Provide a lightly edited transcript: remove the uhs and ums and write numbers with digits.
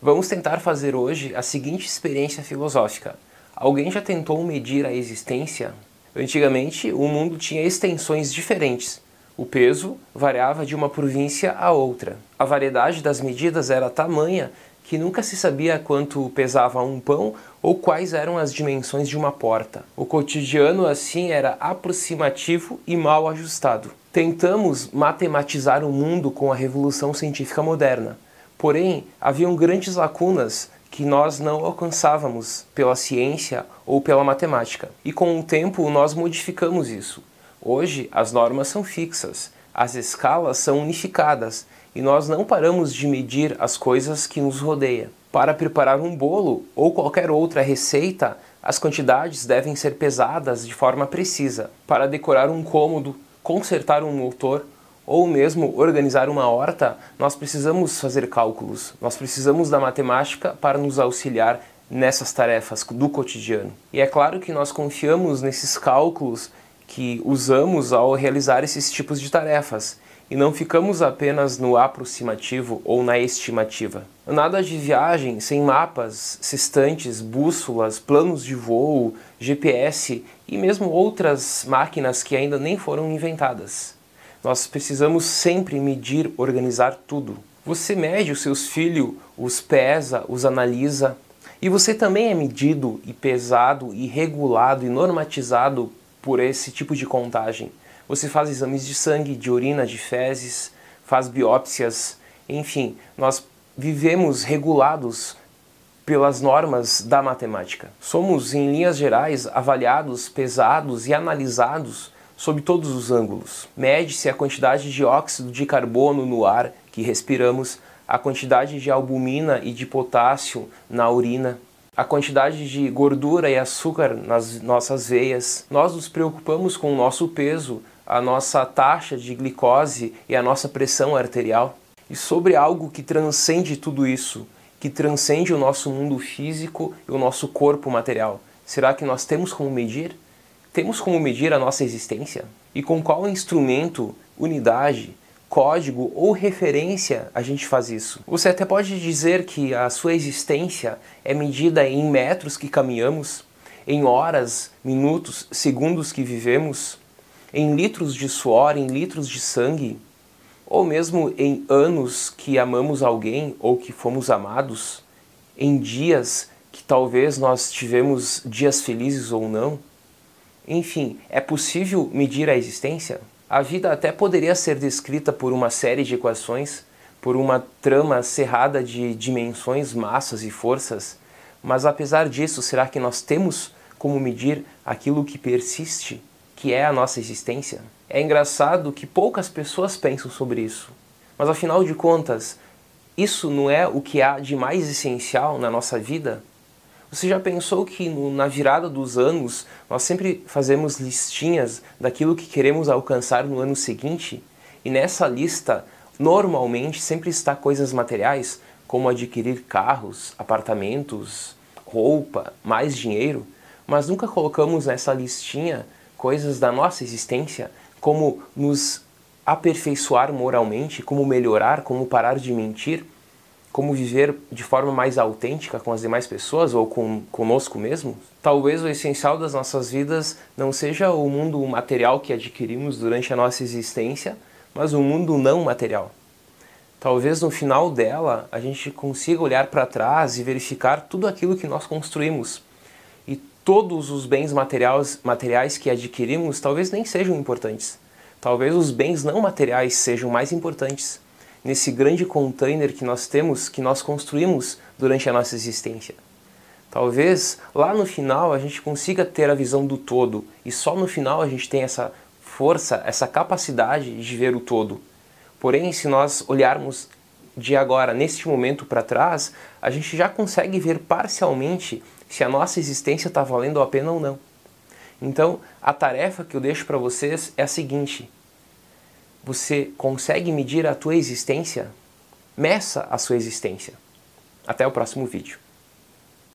Vamos tentar fazer hoje a seguinte experiência filosófica. Alguém já tentou medir a existência? Antigamente, o mundo tinha extensões diferentes. O peso variava de uma província a outra. A variedade das medidas era tamanha que nunca se sabia quanto pesava um pão ou quais eram as dimensões de uma porta. O cotidiano, assim, era aproximativo e mal ajustado. Tentamos matematizar o mundo com a revolução científica moderna. Porém, haviam grandes lacunas que nós não alcançávamos pela ciência ou pela matemática. E com o tempo nós modificamos isso. Hoje as normas são fixas, as escalas são unificadas e nós não paramos de medir as coisas que nos rodeiam. Para preparar um bolo ou qualquer outra receita, as quantidades devem ser pesadas de forma precisa. Para decorar um cômodo, consertar um motor ou mesmo organizar uma horta, nós precisamos fazer cálculos, nós precisamos da matemática para nos auxiliar nessas tarefas do cotidiano. E é claro que nós confiamos nesses cálculos que usamos ao realizar esses tipos de tarefas e não ficamos apenas no aproximativo ou na estimativa. Nada de viagem sem mapas, sextantes, bússolas, planos de voo, GPS e mesmo outras máquinas que ainda nem foram inventadas. Nós precisamos sempre medir, organizar tudo. Você mede os seus filhos, os pesa, os analisa. E você também é medido e pesado e regulado e normatizado por esse tipo de contagem. Você faz exames de sangue, de urina, de fezes, faz biópsias, enfim, nós vivemos regulados pelas normas da matemática. Somos, em linhas gerais, avaliados, pesados e analisados sob todos os ângulos. Mede-se a quantidade de dióxido de carbono no ar que respiramos, a quantidade de albumina e de potássio na urina, a quantidade de gordura e açúcar nas nossas veias. Nós nos preocupamos com o nosso peso, a nossa taxa de glicose e a nossa pressão arterial. E sobre algo que transcende tudo isso, que transcende o nosso mundo físico e o nosso corpo material. Será que nós temos como medir? Temos como medir a nossa existência? E com qual instrumento, unidade, código ou referência a gente faz isso? Você até pode dizer que a sua existência é medida em metros que caminhamos, em horas, minutos, segundos que vivemos, em litros de suor, em litros de sangue, ou mesmo em anos que amamos alguém ou que fomos amados, em dias que talvez nós tivemos dias felizes ou não. Enfim, é possível medir a existência? A vida até poderia ser descrita por uma série de equações, por uma trama cerrada de dimensões, massas e forças, mas apesar disso, será que nós temos como medir aquilo que persiste, que é a nossa existência? É engraçado que poucas pessoas pensam sobre isso, mas afinal de contas, isso não é o que há de mais essencial na nossa vida? Você já pensou que na virada dos anos nós sempre fazemos listinhas daquilo que queremos alcançar no ano seguinte? E nessa lista, normalmente, sempre está coisas materiais, como adquirir carros, apartamentos, roupa, mais dinheiro, mas nunca colocamos nessa listinha coisas da nossa existência, como nos aperfeiçoar moralmente, como melhorar, como parar de mentir, como viver de forma mais autêntica com as demais pessoas ou conosco mesmo. Talvez o essencial das nossas vidas não seja o mundo material que adquirimos durante a nossa existência, mas o mundo não material. Talvez no final dela a gente consiga olhar para trás e verificar tudo aquilo que nós construímos. E todos os bens materiais que adquirimos talvez nem sejam importantes. Talvez os bens não materiais sejam mais importantes nesse grande container que nós temos, que nós construímos durante a nossa existência. Talvez lá no final a gente consiga ter a visão do todo e só no final a gente tem essa força, essa capacidade de ver o todo. Porém, se nós olharmos de agora, neste momento para trás, a gente já consegue ver parcialmente se a nossa existência está valendo a pena ou não. Então, a tarefa que eu deixo para vocês é a seguinte: você consegue medir a tua existência? Meça a sua existência. Até o próximo vídeo.